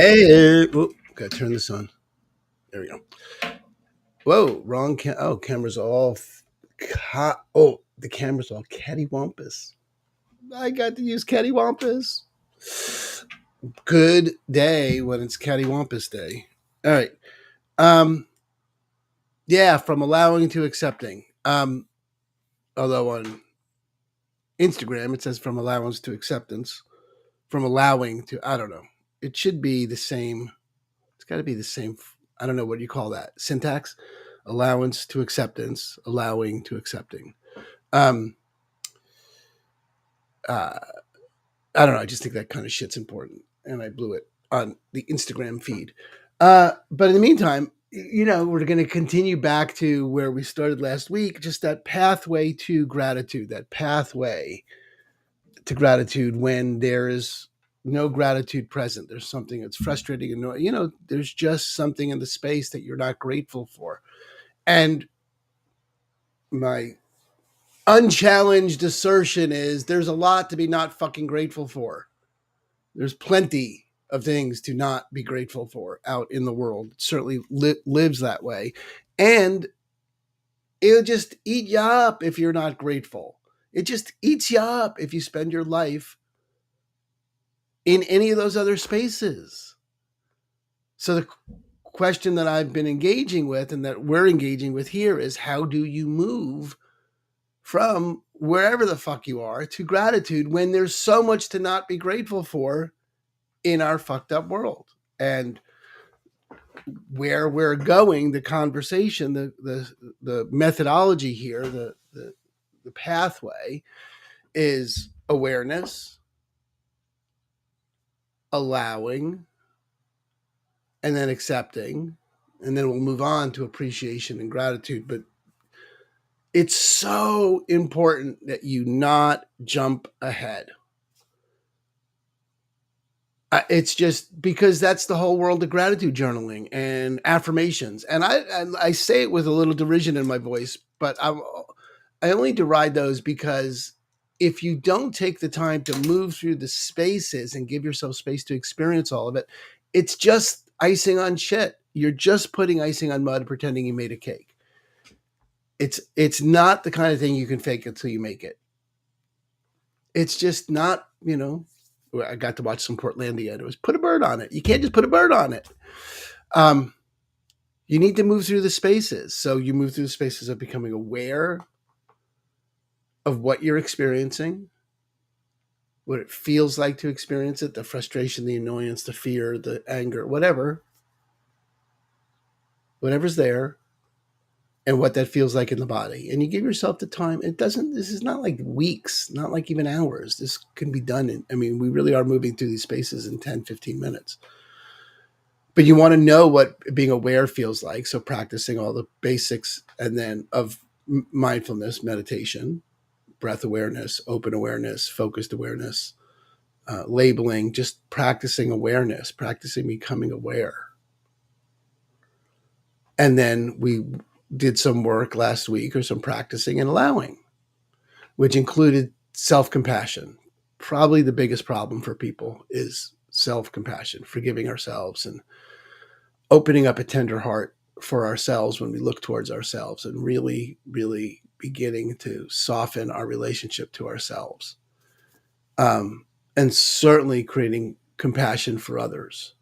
Hey, whoop, gotta turn this on. There we go. Whoa, wrong oh, camera's all. The camera's all cattywampus. I got to use cattywampus. Good day when it's cattywampus day. All right. Um, yeah, from allowing to accepting. Although on Instagram it says from allowance to acceptance. From allowing to, I don't know. It should be the same. It's got to be the same. I don't know what you call that syntax. Allowance to acceptance, allowing to accepting. Um, uh, I don't know. I just think that kind of shit's important, and I blew it on the Instagram feed. But in the meantime, we're going to continue back to where we started last week. Just that pathway to gratitude. That pathway to gratitude when there is no gratitude present. There's something that's frustrating and there's just something in the space that you're not grateful for. And my unchallenged assertion is there's a lot to be not fucking grateful for. There's plenty of things to not be grateful for out in the world. It certainly lives that way. And it'll just eat you up if you're not grateful. It just eats you up if you spend your life in any of those other spaces. So the question that I've been engaging with and that we're engaging with here is how do you move from wherever the fuck you are to gratitude when there's so much to not be grateful for in our fucked up world? And where we're going, the conversation, the methodology here, the pathway is awareness, allowing, and then accepting, and then we'll move on to appreciation and gratitude. But it's so important that you not jump ahead. It's just because that's the whole world of gratitude journaling and affirmations. And I say it with a little derision in my voice, but I only deride those because if you don't take the time to move through the spaces and give yourself space to experience all of it, it's just icing on shit. You're just putting icing on mud, pretending you made a cake. It's not the kind of thing you can fake until you make it. It's just not, I got to watch some Portlandia and it was put a bird on it. You can't just put a bird on it. You need to move through the spaces. So you move through the spaces of becoming aware of what you're experiencing, what it feels like to experience it, the frustration, the annoyance, the fear, the anger, whatever's there, and what that feels like in the body. And you give yourself the time. This is not like weeks, not like even hours. This can be done we really are moving through these spaces in 10, 15 minutes. But you want to know what being aware feels like. So practicing all the basics and then of mindfulness, meditation, breath awareness, open awareness, focused awareness, labeling, just practicing awareness, practicing becoming aware. And then we did some work last week or some practicing and allowing, which included self-compassion. Probably the biggest problem for people is self-compassion, forgiving ourselves and opening up a tender heart for ourselves when we look towards ourselves and really, really beginning to soften our relationship to ourselves. And certainly creating compassion for others.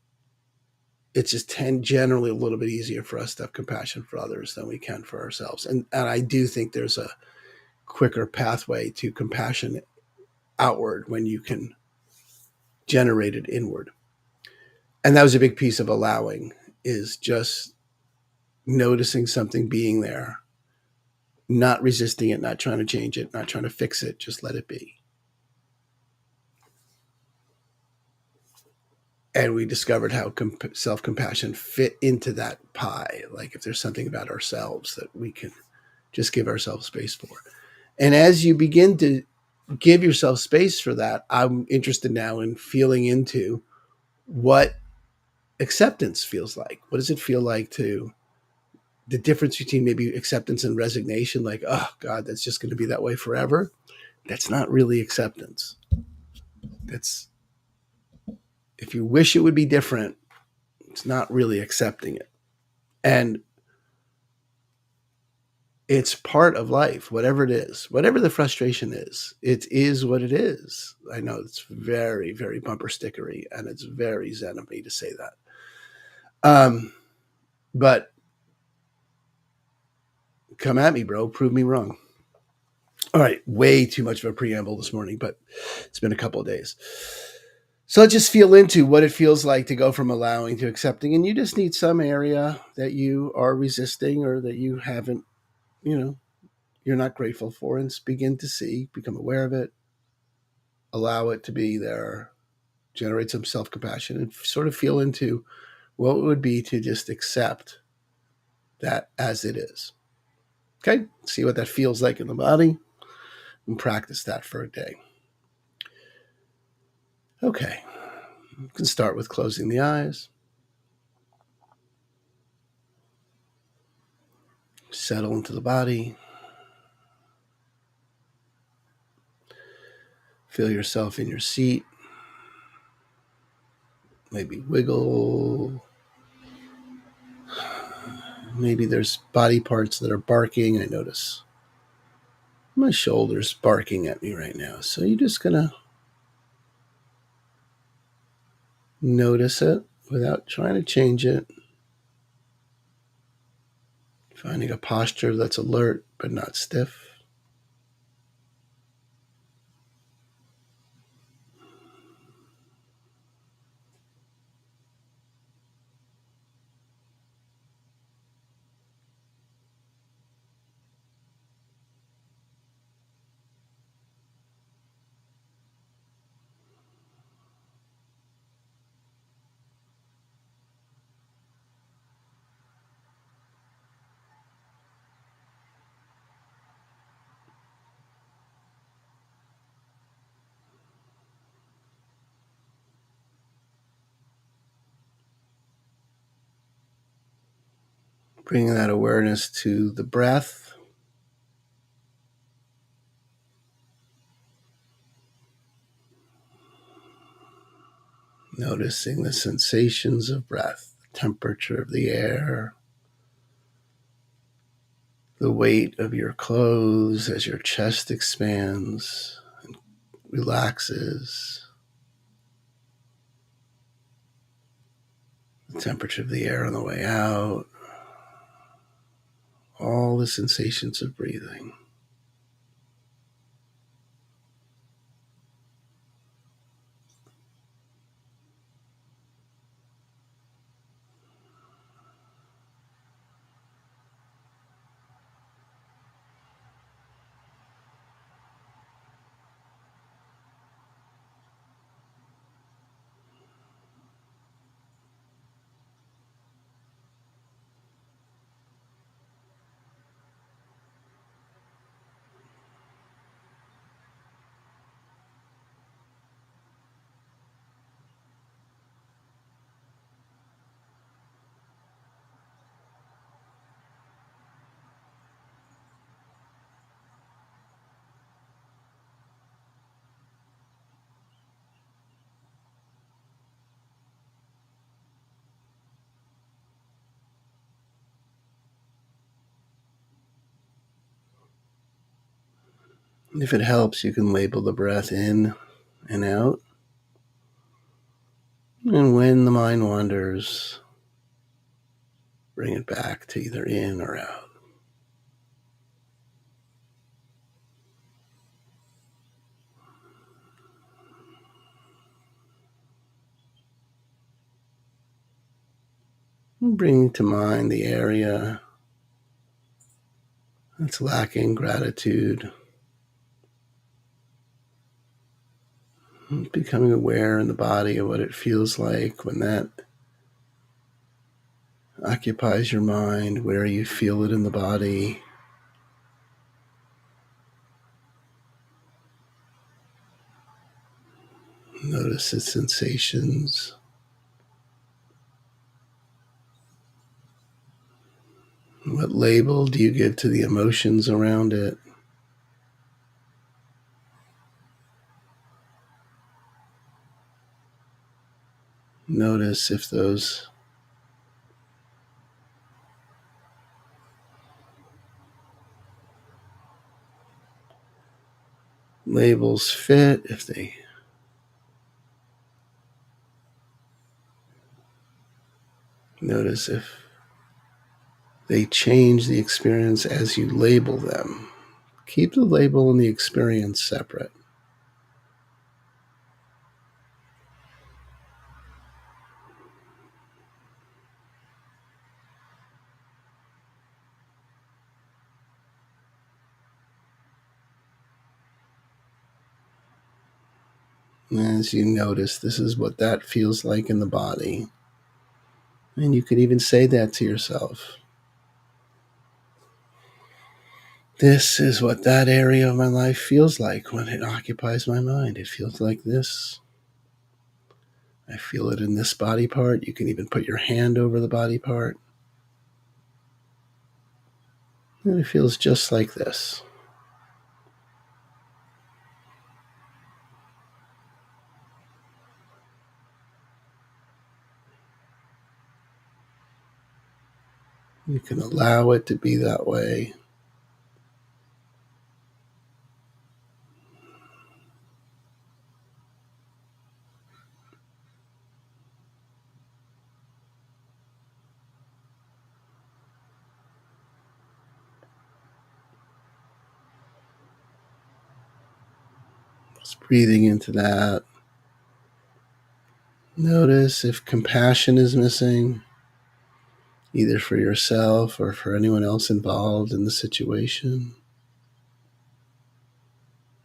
It's just generally a little bit easier for us to have compassion for others than we can for ourselves. And I do think there's a quicker pathway to compassion outward when you can generate it inward. And that was a big piece of allowing, is just noticing something being there, not resisting it, not trying to change it, not trying to fix it, just let it be. And we discovered how self-compassion fit into that pie. Like if there's something about ourselves that we can just give ourselves space for. And as you begin to give yourself space for that, I'm interested now in feeling into what acceptance feels like. What does it feel like to the difference between maybe acceptance and resignation? Like, oh God, that's just going to be that way forever. That's not really acceptance. That's, if you wish it would be different, It's not really accepting it. And it's part of life, whatever it is, whatever the frustration is, it is what it is. I know it's very, very bumper stickery, and it's very zen of me to say that. But come at me, bro. Prove me wrong. All right, way too much of a preamble this morning, but it's been a couple of days. So let's just feel into what it feels like to go from allowing to accepting. And you just need some area that you are resisting or that you haven't, you're not grateful for, and begin to see, become aware of it, allow it to be there, generate some self compassion, and sort of feel into what it would be to just accept that as it is. Okay, see what that feels like in the body and practice that for a day. Okay, you can start with closing the eyes. Settle into the body. Feel yourself in your seat. Maybe wiggle. Maybe there's body parts that are barking. I notice my shoulders barking at me right now. So you're just going to notice it without trying to change it. Finding a posture that's alert but not stiff. Bringing that awareness to the breath. Noticing the sensations of breath, the temperature of the air, the weight of your clothes as your chest expands and relaxes, the temperature of the air on the way out, all the sensations of breathing. And if it helps, you can label the breath in and out. And when the mind wanders, bring it back to either in or out. And bring to mind the area that's lacking gratitude. And becoming aware in the body of what it feels like when that occupies your mind, where you feel it in the body. Notice its sensations. What label do you give to the emotions around it? Notice if those labels fit, if they notice if they change the experience as you label them. Keep the label and the experience separate. As you notice, this is what that feels like in the body. And you could even say that to yourself. This is what that area of my life feels like when it occupies my mind. It feels like this. I feel it in this body part. You can even put your hand over the body part. And it feels just like this. You can allow it to be that way. Just breathing into that. Notice if compassion is missing, either for yourself or for anyone else involved in the situation.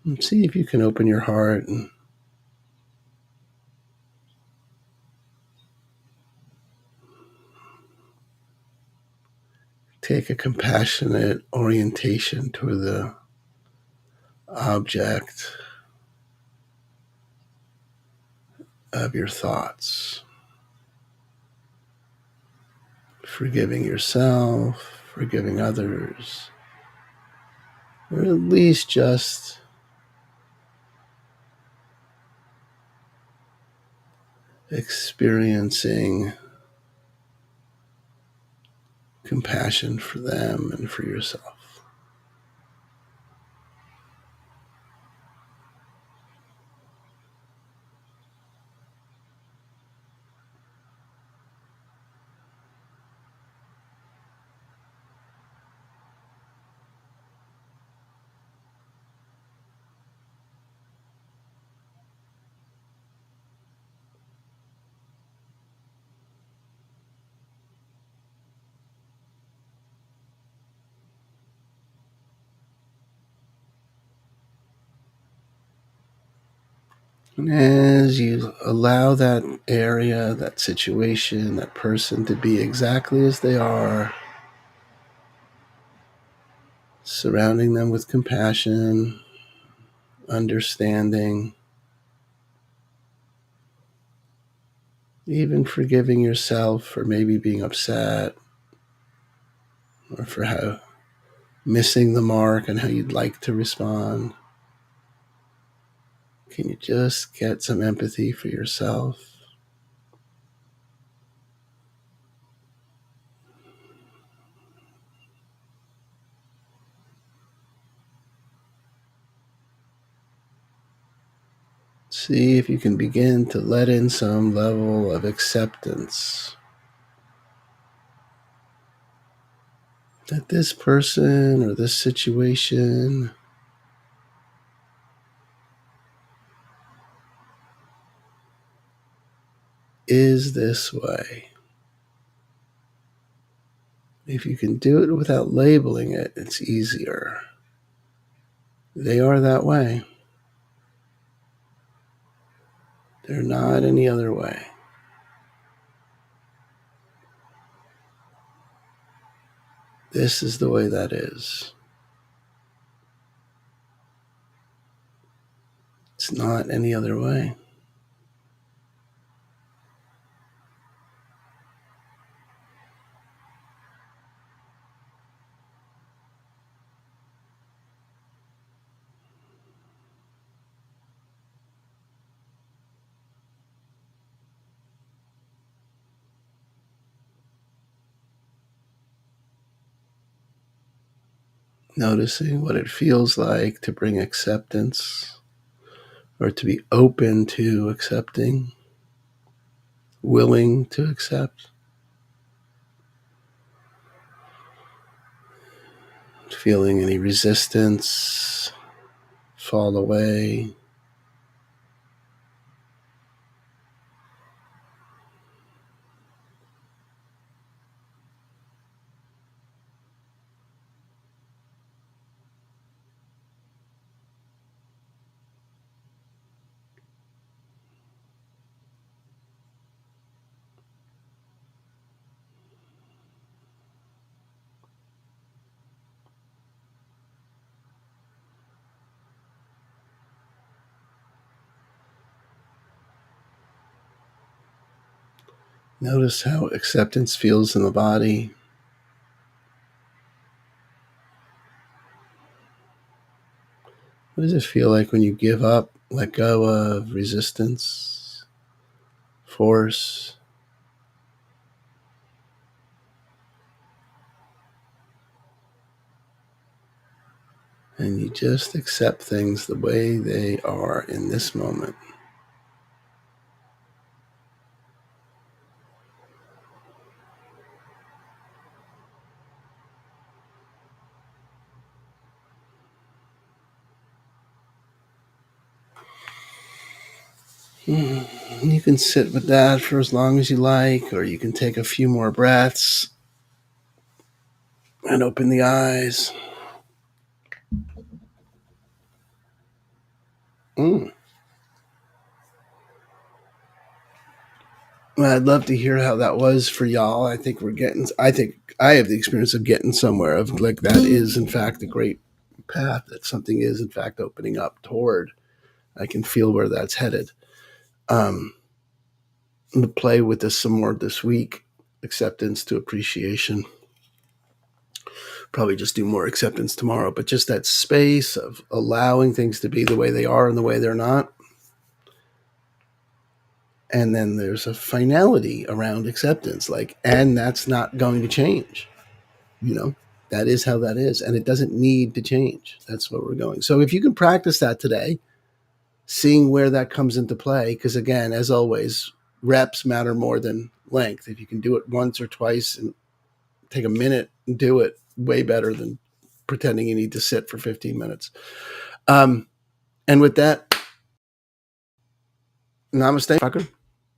And see if you can open your heart and take a compassionate orientation toward the object of your thoughts. Forgiving yourself, forgiving others, or at least just experiencing compassion for them and for yourself. And as you allow that area, that situation, that person to be exactly as they are, surrounding them with compassion, understanding, even forgiving yourself for maybe being upset or for how missing the mark on how you'd like to respond. Can you just get some empathy for yourself? See if you can begin to let in some level of acceptance that this person or this situation is this way. If you can do it without labeling it, it's easier. They are that way. They're not any other way. This is the way that is. It's not any other way. Noticing what it feels like to bring acceptance or to be open to accepting, willing to accept, feeling any resistance fall away. Notice how acceptance feels in the body. What does it feel like when you give up, let go of resistance, force, and you just accept things the way they are in this moment? You can sit with that for as long as you like, or you can take a few more breaths and open the eyes. Mm. Well, I'd love to hear how that was for y'all. I think I have the experience of getting somewhere, of like, that is in fact a great path, that something is in fact opening up toward. I can feel where that's headed. I'm going to play with this some more this week. Acceptance to appreciation. Probably just do more acceptance tomorrow, but just that space of allowing things to be the way they are and the way they're not. And then there's a finality around acceptance, like, and that's not going to change. You know, that is how that is, and it doesn't need to change. That's where we're going. So if you can practice that today, seeing where that comes into play, because again, as always, reps matter more than length. If you can do it once or twice and take a minute and do it, way better than pretending you need to sit for 15 minutes. And with that, namaste, fucker.